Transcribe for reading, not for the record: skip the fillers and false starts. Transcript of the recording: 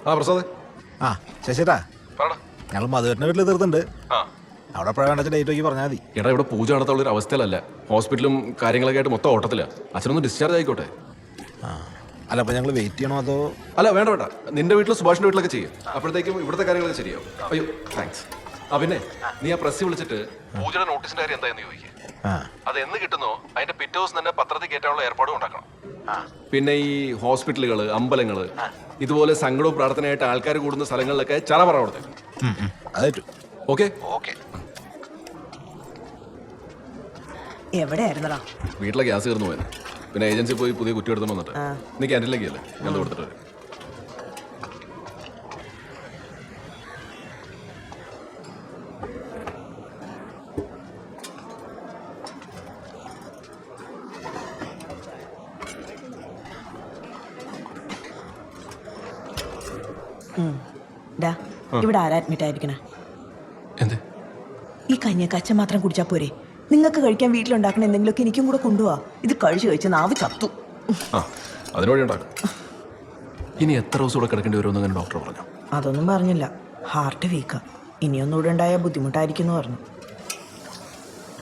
ആ പ്രസാദ്. ആ ശശിട്ടാ, പറടാ. ഞങ്ങൾ മധുവേട്ടൻ്റെ വീട്ടിൽ തീർത്തുണ്ട്. ആ അവിടെ എപ്പോഴാണ് വേണ്ട ഡേറ്റ് നോക്കി പറഞ്ഞാൽ മതി. എടാ, ഇവിടെ പൂജ നടത്താനുള്ള ഒരു അവസ്ഥയിലല്ല. ഹോസ്പിറ്റലും കാര്യങ്ങളൊക്കെ ആയിട്ട് മൊത്തം ഓട്ടത്തില്ല. അച്ഛനൊന്ന് ഡിസ്ചാർജ് ആയിക്കോട്ടെ. ആ അല്ല, അപ്പോൾ ഞങ്ങൾ വെയിറ്റ് ചെയ്യണോ അതോ? അല്ല വേണ്ട വേണ്ട, നിന്റെ വീട്ടിലും സുഭാഷിന്റെ വീട്ടിലൊക്കെ ചെയ്യും. അപ്പോഴത്തേക്കും ഇവിടുത്തെ കാര്യങ്ങളൊക്കെ ശരിയാവും. അയ്യോ താങ്ക്സ്. ആ പിന്നെ നീ ആ പ്രസ് വിളിച്ചിട്ട് പൂജയുടെ നോട്ടീസിന്റെ കാര്യം എന്തായെന്ന് ചോദിക്കുക. ആ അത് എന്ന് കിട്ടുന്നോ അതിന്റെ പിറ്റേ ദിവസം തന്നെ പത്രത്തിൽ കയറ്റാനുള്ള ഏർപ്പാടും ഉണ്ടാക്കണം. പിന്നെ ഈ ഹോസ്പിറ്റലുകള്, അമ്പലങ്ങള്, ഇതുപോലെ സങ്കടവും പ്രാർത്ഥനയായിട്ട് ആൾക്കാർ കൂടുന്ന സ്ഥലങ്ങളിലൊക്കെ ചറപറ കൊടുത്തേക്കും. അതേറ്റു. Okay okay. എവിടെയായിരുന്നടാ? വീട്ടിലെ ഗ്യാസ് തീർന്നു പോയത്. പിന്നെ ഏജൻസി പോയി പുതിയ കുറ്റി എടുത്തോണ്ട് വന്നിട്ട് നീ ക്യാൻറ്റീനിലേക്ക് അല്ലേ ഞാൻ കൊടുത്തിട്ട് വരും. ഇവിടെ ആരാ അഡ്മിറ്റ് ആയിരിക്കണേ? എന്ത് ഈ കഞ്ഞിയൊക്കെ അച്ഛൻ മാത്രം കുടിച്ചാൽ പോരെ? നിങ്ങൾക്ക് കഴിക്കാൻ വീട്ടിലുണ്ടാക്കണ എന്തെങ്കിലുമൊക്കെ എനിക്കും കൂടെ കൊണ്ടുപോവാ. ഇത് കഴിച്ച് നാവ് ചത്തു. ആ അതിനോട് ഉണ്ടാക്കും. ഇനി എത്ര ദിവസം കൂടെ കിടക്കേണ്ടി വരുമെന്ന് അങ്ങനെ ഡോക്ടർ പറഞ്ഞു? അതൊന്നും പറഞ്ഞില്ല. ഹാർട്ട് വീക്കാ. ഇനിയൊന്നുകൂടെ ഉണ്ടായാൽ ബുദ്ധിമുട്ടായിരിക്കും എന്ന് പറഞ്ഞു.